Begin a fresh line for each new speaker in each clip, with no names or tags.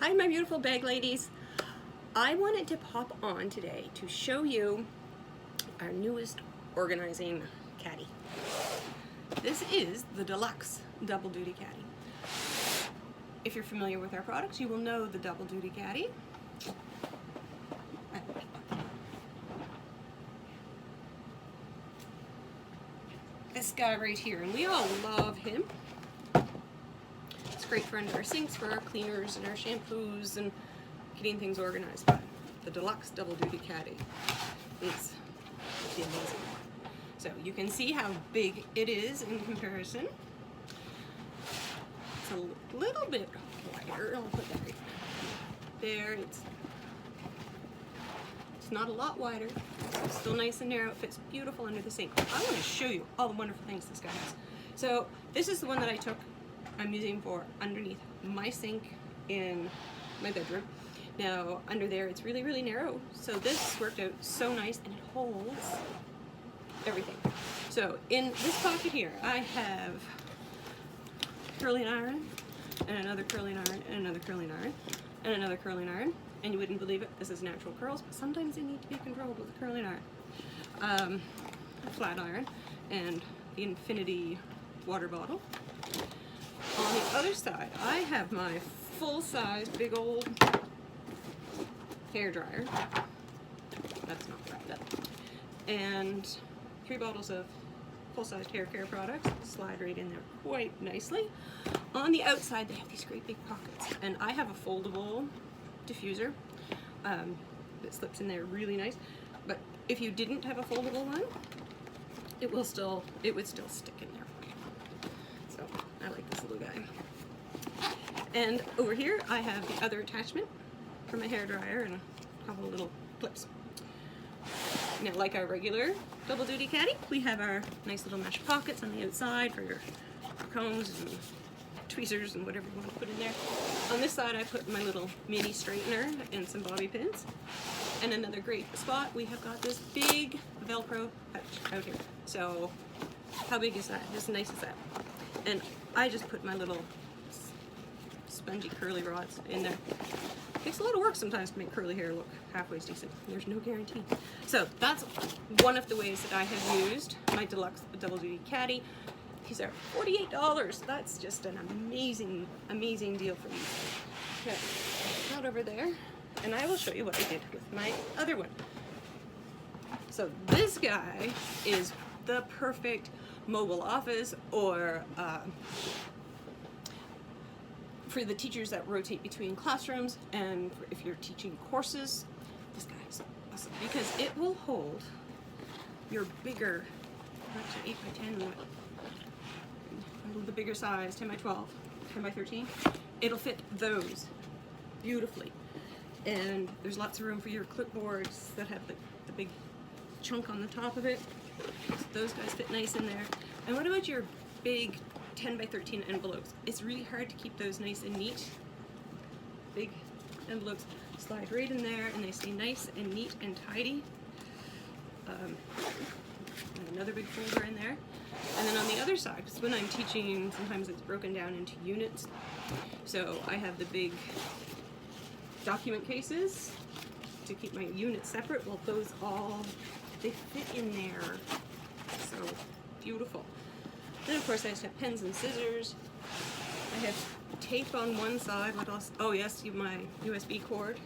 Hi my beautiful bag ladies. I wanted to pop on today to show you our newest organizing caddy. This is the Deluxe Double Duty Caddy. If you're familiar with our products, you will know the Double Duty Caddy. This guy right here, and we all love him. It's great for under our sinks, for our cleaners and our shampoos and getting things organized. But the Deluxe Double Duty Caddy is the amazing one. So you can see how big it is in comparison. It's a little bit wider. I'll put that right there. It's not a lot wider. It's still nice and narrow. It fits beautiful under the sink. I want to show you all the wonderful things this guy has. So this is the one that I'm using for underneath my sink in my bedroom. Now under there it's really, really narrow. So this worked out so nice and it holds everything. So in this pocket here I have curling iron and another curling iron and another curling iron and another curling iron. And you wouldn't believe it, this is natural curls, but sometimes they need to be controlled with a curling iron. A flat iron and the infinity water bottle. On the other side, I have my full-size big old hair dryer. That's not wrapped up. And 3 bottles of full-sized hair care products. Slide right in there quite nicely. On the outside, they have these great big pockets. And I have a foldable diffuser that slips in there really nice. But if you didn't have a foldable one, it would still stick in there for you. So I like this little guy. And over here I have the other attachment for my hair dryer and a couple of little clips. Now, like our regular double duty caddy, we have our nice little mesh pockets on the outside for your combs and tweezers and whatever you want to put in there. On this side I put my little mini straightener and some bobby pins. And another great spot, we have got this big Velcro pouch out here. So how big is that? Just nice as that. And I just put my little spongy curly rods in there. It takes a lot of work sometimes to make curly hair look halfway decent. There's no guarantee. So that's one of the ways that I have used my Deluxe Double Duty Caddy. These are $48. That's just an amazing, amazing deal for you. Okay, out over there, and I will show you what I did with my other one. So this guy is the perfect mobile office or for the teachers that rotate between classrooms, and if you're teaching courses, this guy is awesome because it will hold your bigger, actually 8x10, the bigger size, 10 by 12, 10 by 13. It'll fit those beautifully. And there's lots of room for your clipboards that have the big chunk on the top of it. So those guys fit nice in there. And what about your big 10 by 13 envelopes? It's really hard to keep those nice and neat. Big envelopes slide right in there and they stay nice and neat and tidy. And another big folder in there. And then on the other side, because when I'm teaching, sometimes it's broken down into units. So I have the big document cases to keep my units separate. Well, those all, they fit in there. So beautiful. Then of course I just have pens and scissors. I have tape on one side. What else? Oh yes, my USB cord.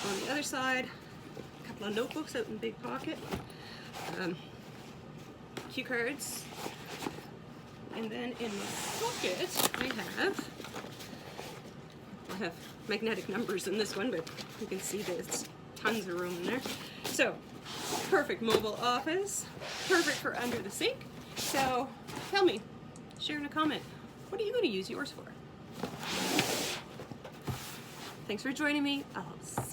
On the other side, a couple of notebooks out in the big pocket. Cue cards. And then in my pocket I have magnetic numbers in this one, but you can see there's tons of room in there. So perfect mobile office, perfect for under the sink. So tell me, share in a comment, what are you going to use yours for? Thanks for joining me. I'll see you.